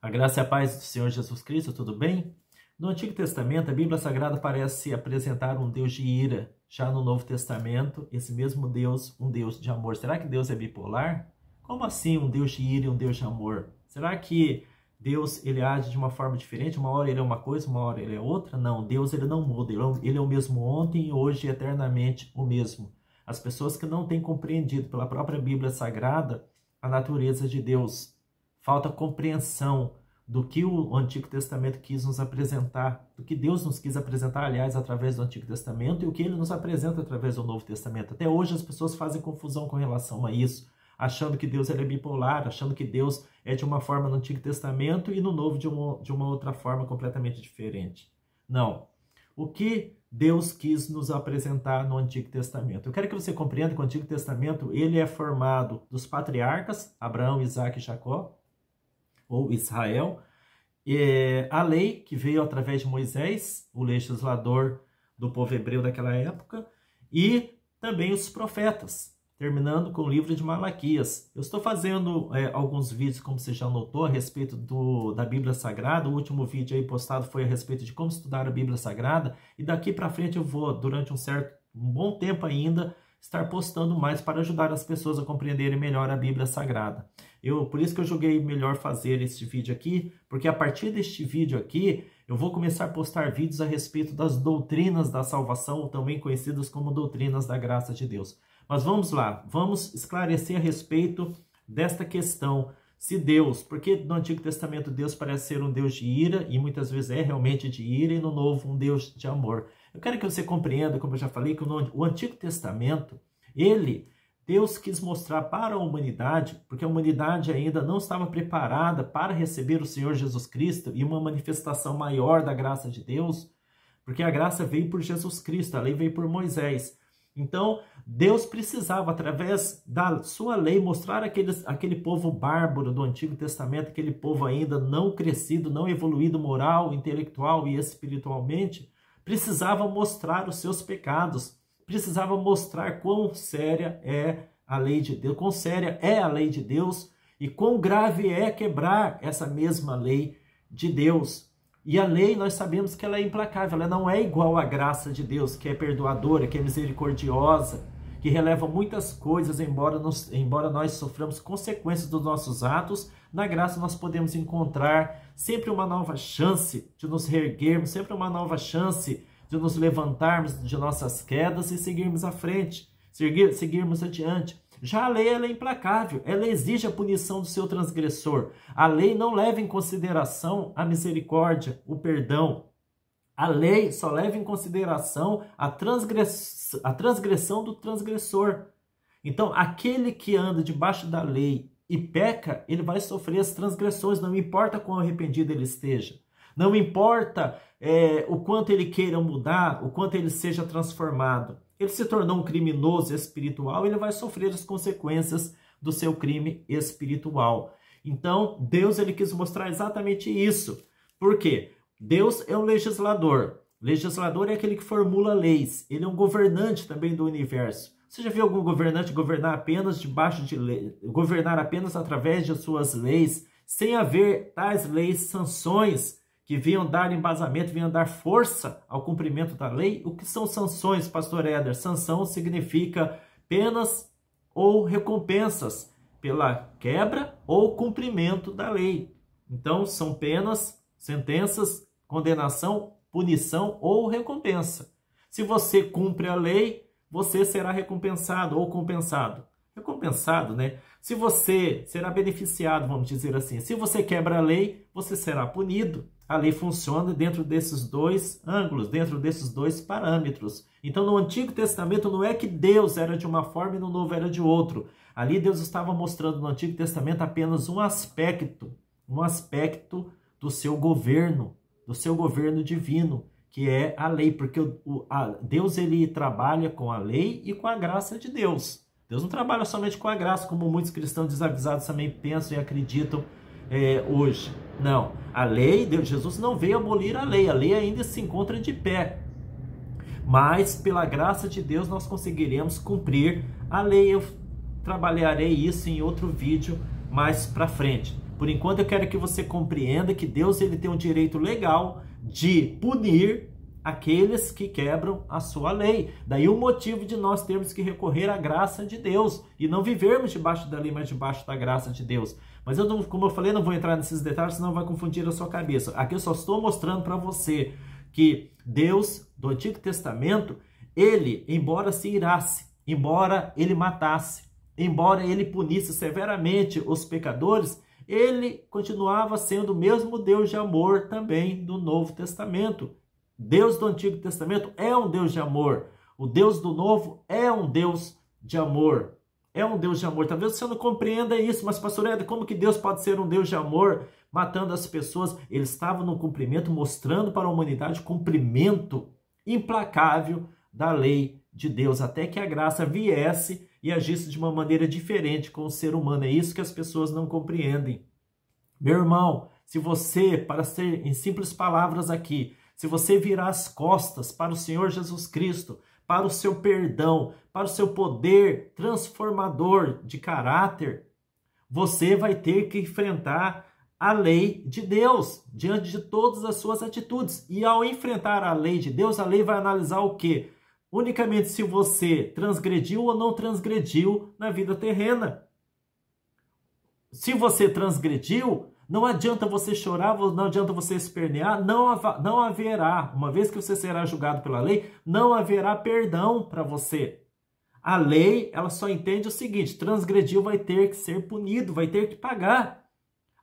A graça e a paz do Senhor Jesus Cristo, tudo bem? No Antigo Testamento, a Bíblia Sagrada parece apresentar um Deus de ira. Já no Novo Testamento, esse mesmo Deus, um Deus de amor. Será que Deus é bipolar? Como assim um Deus de ira e um Deus de amor? Será que Deus ele age de uma forma diferente? Uma hora ele é uma coisa, uma hora ele é outra? Não, Deus ele não muda. Ele é o mesmo ontem, hoje e eternamente o mesmo. As pessoas que não têm compreendido pela própria Bíblia Sagrada a natureza de Deus, falta compreensão do que o Antigo Testamento quis nos apresentar, do que Deus nos quis apresentar, aliás, através do Antigo Testamento e o que ele nos apresenta através do Novo Testamento. Até hoje as pessoas fazem confusão com relação a isso, achando que Deus ele é bipolar, achando que Deus é de uma forma no Antigo Testamento e no Novo de uma outra forma completamente diferente. Não. O que Deus quis nos apresentar no Antigo Testamento? Eu quero que você compreenda que o Antigo Testamento ele é formado dos patriarcas, Abraão, Isaac e Jacó, ou Israel, a lei que veio através de Moisés, o legislador do povo hebreu daquela época, e também os profetas, terminando com o livro de Malaquias. Eu estou fazendo alguns vídeos, como você já notou, a respeito da Bíblia Sagrada. O último vídeo aí postado foi a respeito de como estudar a Bíblia Sagrada, e daqui para frente eu vou, durante um bom tempo ainda, estar postando mais para ajudar as pessoas a compreenderem melhor a Bíblia Sagrada. Por isso que eu julguei melhor fazer este vídeo aqui, porque a partir deste vídeo aqui, eu vou começar a postar vídeos a respeito das doutrinas da salvação, também conhecidas como doutrinas da graça de Deus. Mas vamos lá, vamos esclarecer a respeito desta questão. Se Deus, porque no Antigo Testamento Deus parece ser um Deus de ira, e muitas vezes é realmente de ira, e no Novo um Deus de amor. Eu quero que você compreenda, como eu já falei, que o Antigo Testamento, Deus quis mostrar para a humanidade, porque a humanidade ainda não estava preparada para receber o Senhor Jesus Cristo e uma manifestação maior da graça de Deus, porque a graça veio por Jesus Cristo, a lei veio por Moisés. Então, Deus precisava, através da sua lei, mostrar aquele povo bárbaro do Antigo Testamento, aquele povo ainda não crescido, não evoluído moral, intelectual e espiritualmente, precisava mostrar os seus pecados, precisava mostrar quão séria é a lei de Deus, quão séria é a lei de Deus e quão grave é quebrar essa mesma lei de Deus. E a lei, nós sabemos que ela é implacável, ela não é igual à graça de Deus, que é perdoadora, que é misericordiosa, que releva muitas coisas, embora nós soframos consequências dos nossos atos. Na graça nós podemos encontrar sempre uma nova chance de nos reerguermos, sempre uma nova chance de nos levantarmos de nossas quedas e seguirmos à frente, seguirmos adiante. Já a lei ela é implacável, ela exige a punição do seu transgressor. A lei não leva em consideração a misericórdia, o perdão. A lei só leva em consideração a transgressão do transgressor. Então, aquele que anda debaixo da lei e peca, ele vai sofrer as transgressões, não importa quão arrependido ele esteja. Não importa o quanto ele queira mudar, o quanto ele seja transformado. Ele se tornou um criminoso espiritual, ele vai sofrer as consequências do seu crime espiritual. Então, Deus ele quis mostrar exatamente isso. Por quê? Deus é um legislador. Legislador é aquele que formula leis. Ele é um governante também do universo. Você já viu algum governante governar apenas debaixo de lei, governar apenas através de suas leis, sem haver tais leis, sanções que vinham dar embasamento, vinham dar força ao cumprimento da lei? O que são sanções, pastor Éder? Sanção significa penas ou recompensas pela quebra ou cumprimento da lei. Então, são penas, sentenças, condenação, punição ou recompensa. Se você cumpre a lei, você será recompensado ou compensado. Recompensado, né? Se você será beneficiado, vamos dizer assim. Se você quebra a lei, você será punido. A lei funciona dentro desses dois ângulos, dentro desses dois parâmetros. Então, no Antigo Testamento, não é que Deus era de uma forma e no Novo era de outro. Ali Deus estava mostrando no Antigo Testamento apenas um aspecto do seu governo divino, que é a lei, porque Deus ele trabalha com a lei e com a graça de Deus. Deus não trabalha somente com a graça, como muitos cristãos desavisados também pensam e acreditam hoje. Não, a lei, Jesus não veio abolir a lei ainda se encontra de pé. Mas pela graça de Deus nós conseguiremos cumprir a lei. Eu trabalharei isso em outro vídeo mais para frente. Por enquanto eu quero que você compreenda que Deus ele tem um direito legal de punir aqueles que quebram a sua lei. Daí o motivo de nós termos que recorrer à graça de Deus e não vivermos debaixo da lei, mas debaixo da graça de Deus. Mas eu não, como eu falei, não vou entrar nesses detalhes, senão vai confundir a sua cabeça. Aqui eu só estou mostrando para você que Deus do Antigo Testamento, ele, embora se irasse, embora ele matasse, embora ele punisse severamente os pecadores, ele continuava sendo o mesmo Deus de amor também do Novo Testamento. Deus do Antigo Testamento é um Deus de amor. O Deus do Novo é um Deus de amor. É um Deus de amor. Talvez você não compreenda isso, mas pastor Éder, como que Deus pode ser um Deus de amor matando as pessoas? Ele estava no cumprimento, mostrando para a humanidade o cumprimento implacável da lei de Deus, até que a graça viesse e agisse de uma maneira diferente com o ser humano. É isso que as pessoas não compreendem. Meu irmão, se você, para ser em simples palavras aqui, se você virar as costas para o Senhor Jesus Cristo, para o seu perdão, para o seu poder transformador de caráter, você vai ter que enfrentar a lei de Deus diante de todas as suas atitudes. E ao enfrentar a lei de Deus, a lei vai analisar o quê? Unicamente se você transgrediu ou não transgrediu na vida terrena. Se você transgrediu, não adianta você chorar, não adianta você espernear, não haverá, uma vez que você será julgado pela lei, não haverá perdão para você. A lei, ela só entende o seguinte: transgrediu, vai ter que ser punido, vai ter que pagar.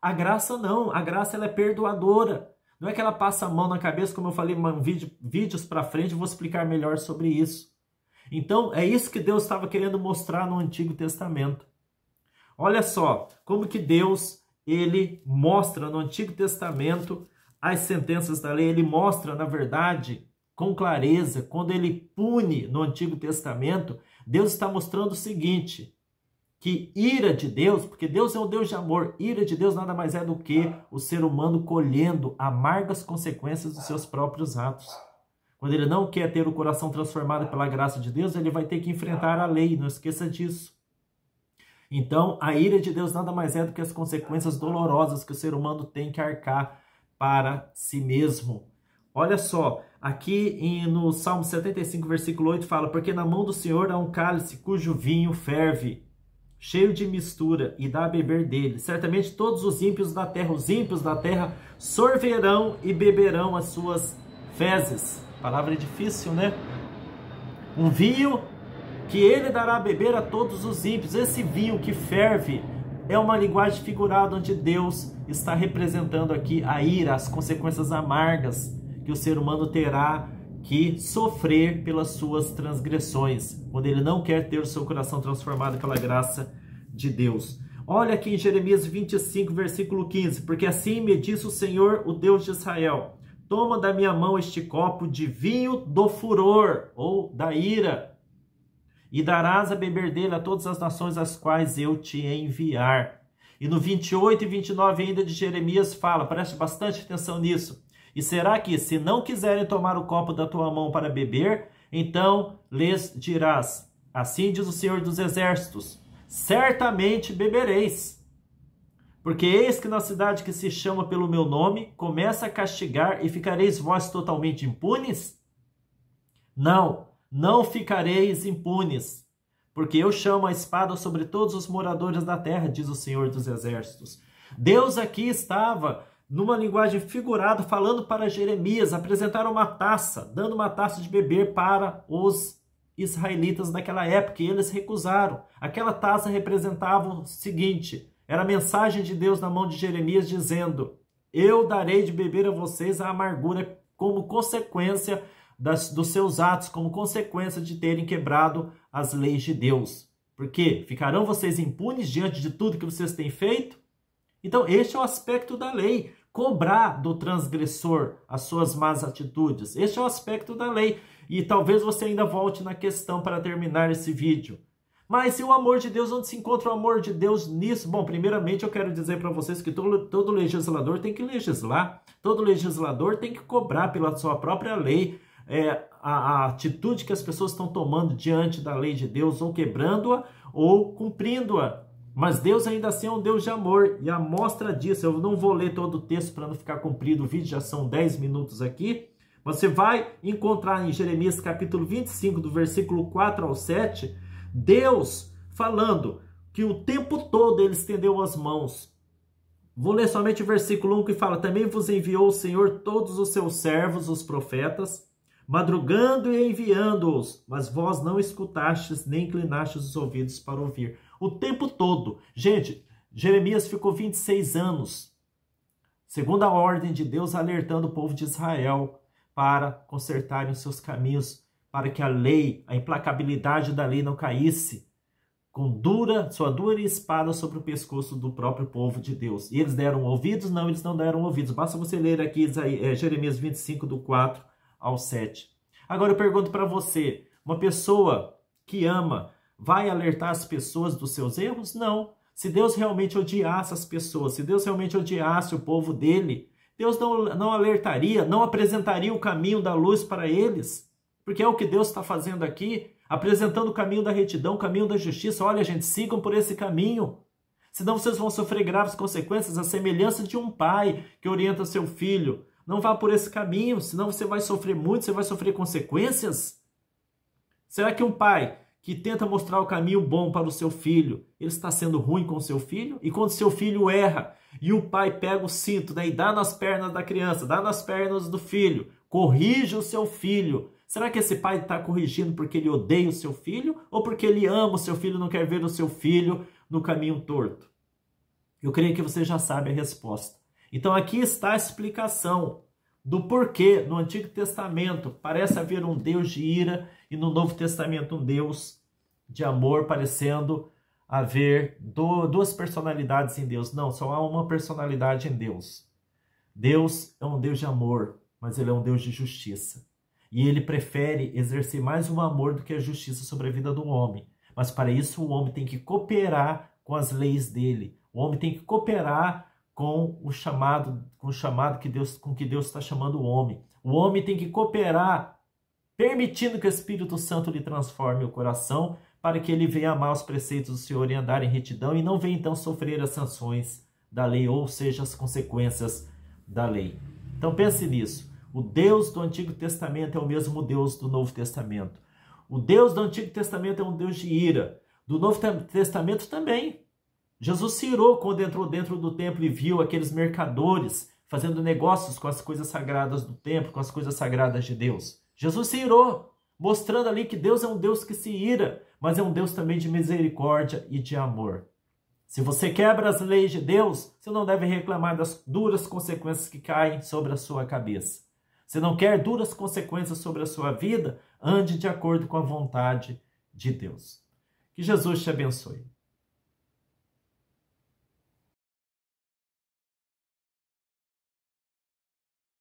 A graça não, a graça ela é perdoadora. Não é que ela passa a mão na cabeça, como eu falei em vídeos para frente, eu vou explicar melhor sobre isso. Então, é isso que Deus estava querendo mostrar no Antigo Testamento. Olha só, como que Deus, ele mostra no Antigo Testamento as sentenças da lei, ele mostra, na verdade, com clareza, quando ele pune no Antigo Testamento, Deus está mostrando o seguinte, que ira de Deus, porque Deus é um Deus de amor, ira de Deus nada mais é do que o ser humano colhendo amargas consequências dos seus próprios atos. Quando ele não quer ter o coração transformado pela graça de Deus, ele vai ter que enfrentar a lei, não esqueça disso. Então, a ira de Deus nada mais é do que as consequências dolorosas que o ser humano tem que arcar para si mesmo. Olha só, aqui no Salmo 75, versículo 8, fala: porque na mão do Senhor há um cálice cujo vinho ferve, cheio de mistura, e dá a beber dele. Certamente todos os ímpios da terra sorverão e beberão as suas fezes. Palavra difícil, né? Um vinho que ele dará a beber a todos os ímpios. Esse vinho que ferve é uma linguagem figurada onde Deus está representando aqui a ira, as consequências amargas que o ser humano terá que sofrer pelas suas transgressões, quando ele não quer ter o seu coração transformado pela graça de Deus. Olha aqui em Jeremias 25, versículo 15, porque assim me disse o Senhor, o Deus de Israel: toma da minha mão este copo de vinho do furor, ou da ira, e darás a beber dele a todas as nações às quais eu te enviar. E no 28 e 29 ainda de Jeremias fala, preste bastante atenção nisso: e será que, se não quiserem tomar o copo da tua mão para beber, então lhes dirás: assim diz o Senhor dos Exércitos, certamente bebereis. Porque eis que na cidade que se chama pelo meu nome, começa a castigar, e ficareis vós totalmente impunes? Não ficareis impunes, porque eu chamo a espada sobre todos os moradores da terra, diz o Senhor dos Exércitos. Deus aqui estava, numa linguagem figurada, falando para Jeremias, apresentar uma taça, dando uma taça de beber para os israelitas daquela época, e eles recusaram. Aquela taça representava o seguinte, era a mensagem de Deus na mão de Jeremias dizendo: eu darei de beber a vocês a amargura como consequência dos seus atos, como consequência de terem quebrado as leis de Deus. Por quê? Ficarão vocês impunes diante de tudo que vocês têm feito? Então, este é o aspecto da lei. Cobrar do transgressor as suas más atitudes. Este é o aspecto da lei. E talvez você ainda volte na questão para terminar esse vídeo. Mas e o amor de Deus? Onde se encontra o amor de Deus nisso? Bom, primeiramente eu quero dizer para vocês que todo legislador tem que legislar. Todo legislador tem que cobrar pela sua própria lei a atitude que as pessoas estão tomando diante da lei de Deus, ou quebrando-a ou cumprindo-a. Mas Deus ainda assim é um Deus de amor. E a mostra disso, eu não vou ler todo o texto para não ficar comprido, o vídeo já são 10 minutos aqui. Você vai encontrar em Jeremias capítulo 25, do versículo 4 ao 7, Deus falando que o tempo todo ele estendeu as mãos. Vou ler somente o versículo 1 que fala: também vos enviou o Senhor todos os seus servos, os profetas, madrugando e enviando-os, mas vós não escutastes, nem inclinastes os ouvidos para ouvir. O tempo todo. Gente, Jeremias ficou 26 anos, segundo a ordem de Deus, alertando o povo de Israel para consertarem os seus caminhos, para que a lei, a implacabilidade da lei não caísse com sua dura espada sobre o pescoço do próprio povo de Deus. E eles deram ouvidos? Não, eles não deram ouvidos. Basta você ler aqui Jeremias 25, do 4 ao 7. Agora eu pergunto para você, uma pessoa que ama, vai alertar as pessoas dos seus erros? Não. Se Deus realmente odiasse as pessoas, se Deus realmente odiasse o povo dele, Deus não alertaria, não apresentaria o caminho da luz para eles. Porque é o que Deus está fazendo aqui, apresentando o caminho da retidão, o caminho da justiça. Olha, gente, sigam por esse caminho. Senão vocês vão sofrer graves consequências, a semelhança de um pai que orienta seu filho. Não vá por esse caminho, senão você vai sofrer muito, você vai sofrer consequências. Será que um pai que tenta mostrar o caminho bom para o seu filho, ele está sendo ruim com o seu filho? E quando seu filho erra e o pai pega o cinto, né, e dá nas pernas da criança, dá nas pernas do filho, corrige o seu filho, será que esse pai está corrigindo porque ele odeia o seu filho ou porque ele ama o seu filho e não quer ver o seu filho no caminho torto? Eu creio que você já sabe a resposta. Então aqui está a explicação do porquê no Antigo Testamento parece haver um Deus de ira e no Novo Testamento um Deus de amor, parecendo haver duas personalidades em Deus. Não, só há uma personalidade em Deus. Deus é um Deus de amor, mas ele é um Deus de justiça. E ele prefere exercer mais o amor do que a justiça sobre a vida do homem. Mas para isso o homem tem que cooperar com as leis dele. O homem tem que cooperar com o chamado com que Deus está chamando o homem. O homem tem que cooperar, permitindo que o Espírito Santo lhe transforme o coração, para que ele venha amar os preceitos do Senhor e andar em retidão, e não venha então sofrer as sanções da lei, ou seja, as consequências da lei. Então pense nisso. O Deus do Antigo Testamento é o mesmo Deus do Novo Testamento. O Deus do Antigo Testamento é um Deus de ira. Do Novo Testamento também. Jesus se irou quando entrou dentro do templo e viu aqueles mercadores fazendo negócios com as coisas sagradas do templo, com as coisas sagradas de Deus. Jesus se irou, mostrando ali que Deus é um Deus que se ira, mas é um Deus também de misericórdia e de amor. Se você quebra as leis de Deus, você não deve reclamar das duras consequências que caem sobre a sua cabeça. Se não quer duras consequências sobre a sua vida, ande de acordo com a vontade de Deus. Que Jesus te abençoe.